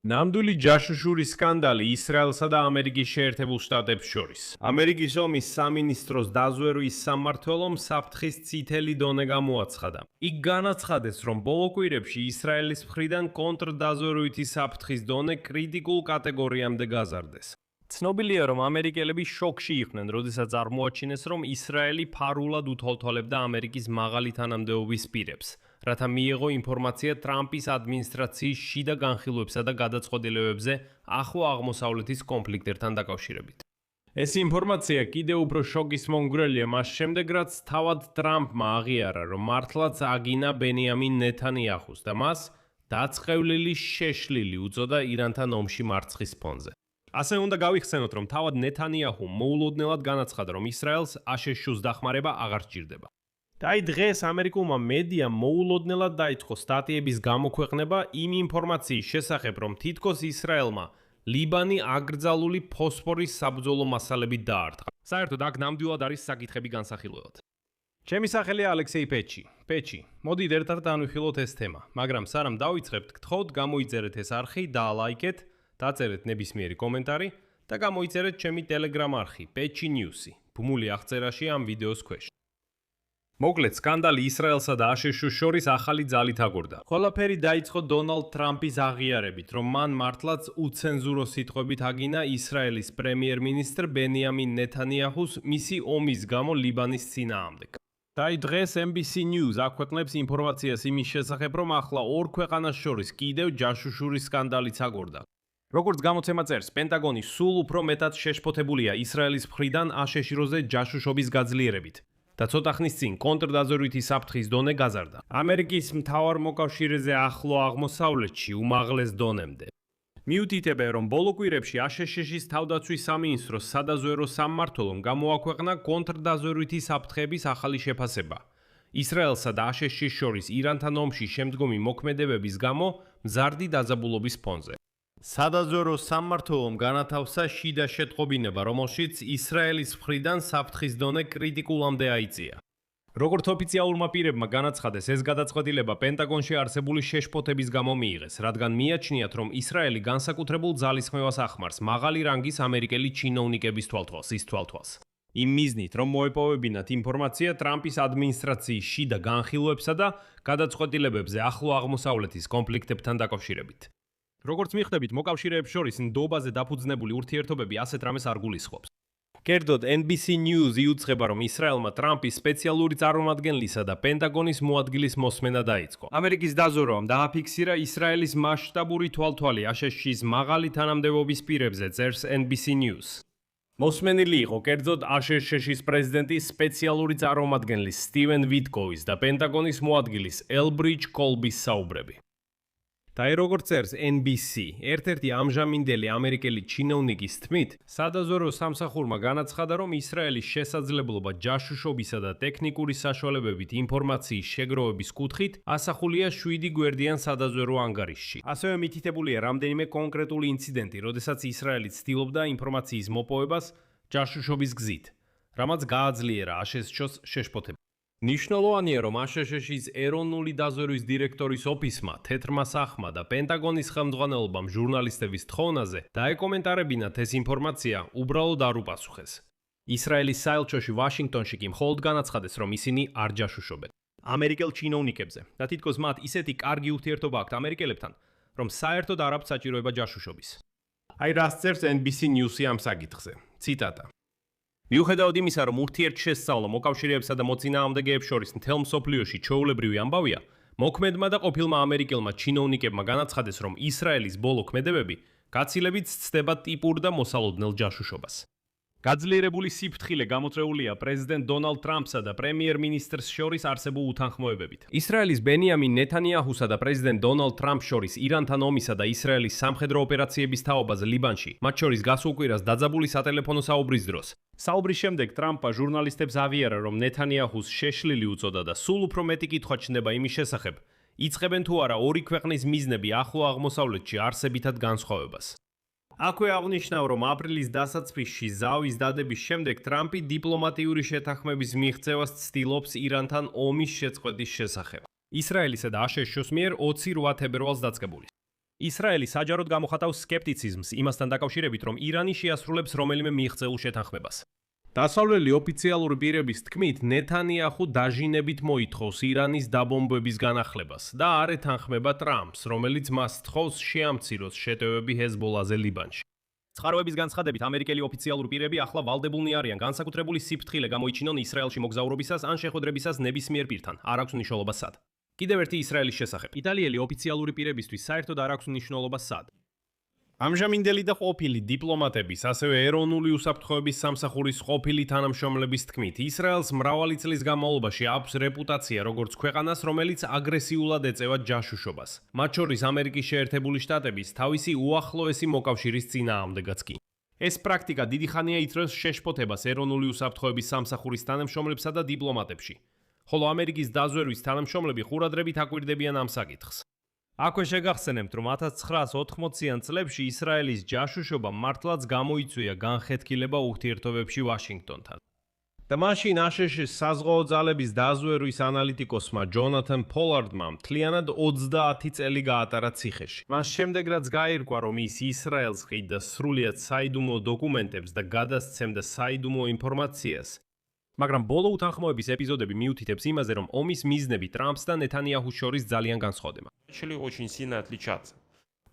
ნამდვილი ჯაშუშური სკანდალი ისრაელსა და ამერიკის შეერთებულ შტატებს შორის. ამერიკის ომის სამინისტროს დაზვერვის სამმართველომ საფრთხის წითელი დონე გამოაცხადა. იქ განაცხადეს, რომ ბოლო კვირებში ისრაელის მხრიდან კონტრდაზვერვითი საფრთხის დონე კრიტიკულ კატეგორიამდე გაზარდეს. ცნობილია, რომ ამერიკელები შოკში იყვნენ, როდესაც აღმოაჩინეს, რომ ისრაელი ფარულად უთვალთვალებდა ამერიკის მაღალი თანამდებობის პირებს, რათა მიიღო ინფორმაცია ტრამპის ადმინისტრაციის შიდა განხილვებსა და გადაწყვეტილებებზე ახლო აღმოსავლეთის კონფლიქტებთან დაკავშირებით. ეს ინფორმაცია კიდევ უფრო შოკის მომგვრელია მას შემდეგ, რაც თავად ტრამპმა აღიარა, რომ მართლაც აგინა ბენიამინ ნეთანიაჰუს და მას დაწყევლილი შეშლილი უწოდა ირანთან ომში მარცხის ფონზე. ასე უნდა გავიხსენოთ, რომ თავად ნეთანიაჰუმ მოულოდნელად განაცხადა, რომ ისრაელს აშშ-ს დახმარება აღარ სჭირდება. და აი დღეს ამერიკულმა მედიამ მოულოდნელად დაიწყო სტატიების გამოქვეყნება იმ ინფორმაციის შესახებ, რომ თითქოს ისრაელმა ლიბანი აკრძალული ფოსფორის საბრძოლო მასალებით დაარტყა. საერთოდ აქ ნამდვილად არის საკითხები განსახილველად. ჩემი სახელია ალექსეი პეჩი. მოდით ერთად განვიხილოთ ეს თემა, მაგრამ სანამ დავიწყებთ, გთხოვთ გამოიწერეთ ეს არხი და ლაიქეთ, დაწერეთ ნებისმიერი კომენტარი და გამოიწერეთ ჩემი Telegram არხი პეჩი ნიუსი, ბმული აღწერაში ამ ვიდეოს ქვეშ. მოკლედ, სკანდალი ისრაელსა და აშშ-ს შორის ახალი ძალით აგორდა. ყველაფერი დაიწყო დონალდ ტრამპის აღიარებით, რომ მან მართლაც უცენზურო სიტყვებით აგინა ისრაელის პრემიერ-მინისტრ ბენიამინ ნეთანიაჰუს მისი ომის გამო ლიბანის წინააღმდეგ. და აი დღეს NBC News აქვეყნებს ინფორმაციას იმის შესახებ, რომ ახლა ორ ქვეყანას შორის კიდევ ჯაშუშური სკანდალიც აგორდა. როგორც გამოცემა წერს, პენტაგონი სულ უფრო მეტად შეშფოთებულია ისრაელის მხრიდან აშშ-ზე ჯაშუშობის გაძლიერებით. და ცოტა ხნის წინ კონტრდაზვერვითი საფრთხის დონე გაზარდა. ამერიკის მთავარ მოკავშირეზე ახლო აღმოსავლეთში უმაღლეს დონემდე. მიუთითებენ, რომ ბოლო კვირებში აშშ-ის თავდაცვის სამინისტროს სადაზვერო სამმართველომ გამოაქვეყნა კონტრდაზვერვითი საფრთხების ახალი შეფასება. ისრაელსა და აშშ-ის შორის ირანთან ომში შემდგომი მოქმედებების გამო მზარდი დაძაბულობის ფონზე. სადაზვერო სამმართველომ განათავსა შიდა შეტყობინება, რომელშიც ისრაელის მხრიდან საფრთხის დონე კრიტიკულამდე აიწია. როგორც ოფიციალურმა პირებმა განაცხადეს, ეს გადაწყვეტილება პენტაგონში არსებული შეშფოთების გამო მიიღეს, რადგან მიაჩნიათ, რომ ისრაელი განსაკუთრებულ ძალისხმევას ახმარს მაღალი რანგის ამერიკელი ჩინოვნიკების თვალთვალს. იმ მიზნით, რომ მოეპოვებინათ ინფორმაცია ტრამპის ადმინისტრაციის შიდა განხილვებსა და გადაწყვეტილებებზე ახლო აღმოსავლეთის კონფლიქტებთან დაკავშირებით. როგორც მიხვდებით, მოკავშირეებს შორის ნდობაზე დაფუძნებული ურთიერთობები ასეთ რამეს არ გულისხმობს. კერძოდ NBC News იუწყება, რომ ისრაელმა ტრამპის სპეციალური წარმომადგენლისა და პენტაგონის მოადგილის მოსმენა დაიწყო. ამერიკის დაზვერვამ დააფიქსირა ისრაელის მასშტაბური თვალთვალი აშშ-ის მაღალი თანამდებობის პირებზე, წერს NBC News. მოსმენილი იყო კერძოდ აშშ-ის პრეზიდენტის სპეციალური წარმომადგენლის სტივენ ვიტკოვის და პენტაგონის მოადგილის ელბრიჯ კოლბის საუბრები. და როგორც წერს NBC, ერთ-ერთი ამჟამინდელი ამერიკელი ჩინოვნიკის თქმით, სადაზვერო სამსახურმა განაცხადა, რომ ისრაელის შესაძლებლობა ჯაშუშობისა და ტექნიკური საშუალებებით ინფორმაციის შეგროვების კუთხით ასახულია 7 გვერდიან სადაზვერო ანგარიშში. ასევე მითითებულია რამდენიმე კონკრეტული ინციდენტი, როდესაც ისრაელი ცდილობდა ინფორმაციის მოპოვებას ჯაშუშობის გზით, რამაც გააძლიერა აშშ-ს შეშფოთება. ნიშნულოვანია, რომ აშშ-ის ეროვნული დაზვერვის დირექტორის ოფისმა, თეთრმა სახლმა და პენტაგონის ხელმძღვანელობამ ჟურნალისტების თხოვნაზე დაეკომენტარებინათ ეს ინფორმაცია, უბრალოდ არ უპასუხეს. ისრაელის საელჩოში ვაშინგტონში კი მხოლოდ განაცხადეს, რომ ისინი არ ჯაშუშობენ. ამერიკელ ჩინოვნიკებზე და თითქოს მათ ისეთი კარგი ურთიერთობა აქვთ ამერიკელებთან, რომ საერთოდ არ აქვთ საჭიროება ჯაშუშობის. აი რას წერს NBC News-ი ამ საკითხზე. ციტატა. მიუხედავად იმისა, რომ ურთიერთშესწავლა მოკავშირეებსა და მოწინააღმდეგეებს შორის მთელ მსოფლიოში ჩვეულებრივი ამბავია, მოქმედმა და ყოფილმა ამერიკელმა ჩინოვნიკებმა განაცხადეს, რომ ისრაელის ბოლო ქმედებები გაცილებით სცდება ტიპურ და მოსალოდნელ ჯაშუშობას. გაძლიერებული სიფრთხილე გამოწვეულია პრეზიდენტ დონალდ ტრამპსა და პრემიერ-მინისტრს შორის არსებულ უთანხმოებებით. ისრაელის ბენიამინ ნეთანიაჰუსა და პრეზიდენტ დონალდ ტრამპს შორის ირანთან ომისა და ისრაელის სამხედრო ოპერაციების თაობაზე ლიბანში, მათ შორის გასულ კვირას დაძაბული სატელეფონო საუბრის დროს. საუბრის შემდეგ ტრამპმა ჟურნალისტებს აღიარა, რომ ნეთანიაჰუს შეშლილი უწოდა და სულ უფრო მეტი კითხვა ჩნდება იმის შესახებ, იწყებენ თუ არა ორი ქვეყნის მიზნები ახლო აღმოსავლეთში არსებითად განსხვავებას. აქვე აღნიშნავ, რომ აპრილის დასაწყისში ზავის დადების შემდეგ ტრამპი დიპლომატიური შეთანხმების მიღწევას ცდილობს ირანთან ომის შეწყვეტის შესახებ. ისრაელისა და აშშ-ს მიერ 28 თებერვალს დაწყებული. ისრაელი საჯაროდ გამოხატავს სკეპტიციზმს იმასთან დაკავშირებით, რომ ირანი შეასრულებს რომელიმე მიღწეულ შეთანხმებას. დასავლელი ოფიციალური პირების თქმით, ნეთანიაჰუ დაჟინებით მოითხოვს ირანის დაბომბვების განახლებას და არ ეთანხმება ტრამპს, რომელიც მას თხოვს შეამციროს შეტევები ჰეზბოლაზე ლიბანში. წყაროების განცხადებით, ამერიკელი ოფიციალური პირები ახლა ვალდებულნი არიან განსაკუთრებული სიფრთხილე გამოიჩინონ ისრაელში მოგზაურობისას ან შეხვედრებისას ნებისმიერ პირთან. არ აქვს მნიშვნელობა სად. კიდევ ერთი ისრაელის შესახებ. იტალიელი ოფიციალური პირებისთვის საერთოდ არ აქვს მნიშვნელობა სად. ამჟამინდელი და ყოფილი დიპლომატების, ასევე ეროვნული უსაფრთხოების სამსახურის ყოფილი თანამშრომლების თქმით, ისრაელს მრავალი წლის განმავლობაში აქვს რეპუტაცია როგორც ქვეყანას, რომელიც აგრესიულად ეწევა ჯაშუშობას. მათ შორის ამერიკის შეერთებული შტატების თავისი უახლოესი მოკავშირის წინააღმდეგაც კი. ეს პრაქტიკა დიდი ხანია იწვევს შეშფოთებას ეროვნული უსაფრთხოების სამსახურის თანამშრომლებსა და დიპლომატებში. ხოლო ამერიკის დაზვერვის თანამშრომლები ყურადღებით აკვირდებიან ამ საკითხს. აქვე შეგახსენებთ, რომ 1980-იან წლებში ისრაელის ჯაშუშობამ მართლაც გამოიწვია განხეთქილება ურთიერთობებში ვაშინგტონთან. და მაშინ აშშ-ის საზღვაო ძალების დაზვერვის ანალიტიკოსმა ჯონათან პოლარდმა მთლიანად 30 წელი გაატარა ციხეში. მას შემდეგ რაც გაირკვა, რომ ის ისრაელს ყიდდა სრულიად საიდუმლო დოკუმენტებს და გადასცემდა საიდუმლო ინფორმაციას, მაგრამ ბოლო უთანხმოების ეპიზოდები მიუთითებს იმაზე, რომ ომის მიზნები ტრამპს და ნეთანიაჰუს შორის ძალიან განსხვავდება.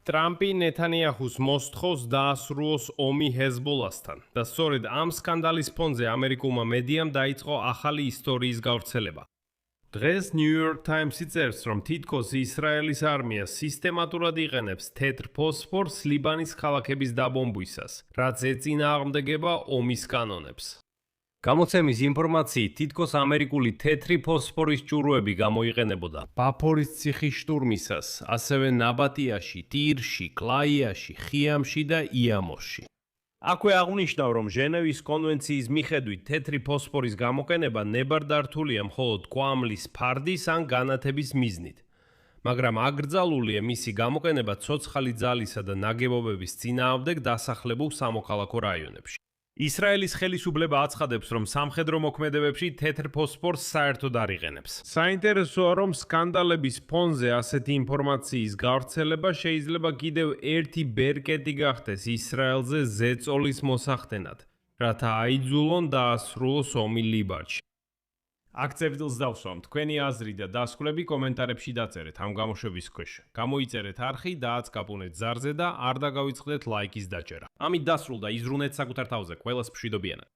ტრამპი ნეთანიაჰუს მოსთხოვს დაასრულოს ომი ჰეზბოლასთან და სწორედ ამ სკანდალის ფონზე ამერიკულმა მედიამ დაიწყო ახალი ისტორიის გავრცელება. დღეს New York Times-ი წერს, რომ თითქოს ისრაელის არმია სისტემატურად იყენებს თეთრ ფოსფორს ლიბანის ქალაქების დაბომბვისას, რაც ეწინააღმდეგება ომის კანონებს. გამოცემის ინფორმაციით, თითქოს ამერიკული თეთრი ფოსფორის ჭურვები გამოიყენებოდა ბაფორის ციხის შტურმისას, ასევე ნაბატიაში, ტირში, კლაიაში, ხიამში და იამოსში. აქვე აღნიშნავ, რომ ჟენევის კონვენციის მიხედვით თეთრი ფოსფორის გამოყენება ნებარდართულია მხოლოდ კვამლის ფარდის ან განათების მიზნით. მაგრამ აკრძალულია მისი გამოყენება ცოცხალი ძალისა და ნაგებობების წინააღმდეგ დასახლებულ სამოქალაქო რაიონებში. ისრაელის ხელისუფლება აცხადებს, რომ სამხედრო მოქმედებებში თეთრ ფოსფორს საერთოდ არ იყენებს. საინტერესოა, რომ სკანდალების ფონზე ასეთი ინფორმაციის გავრცელება შეიძლება კიდევ ერთი ბერკეტი გახდეს ისრაელზე ზეწოლის მოსახდენად, რათა აიძულონ დაასრულოს ომი ლიბანში. აქ წერტილს დავსვამ, თქვენი აზრი და დასკვნები კომენტარებში დაწერეთ ამ გამოშვების ქვეშ. გამოიწერეთ არხი, დააცკაპუნეთ ზარზე და არ დაგავიწყდეთ ლაიკის დაჭერა. ამით დასრულდა იზრუნეთ საკუთარ თავზე, ყველას მშვიდობიანად.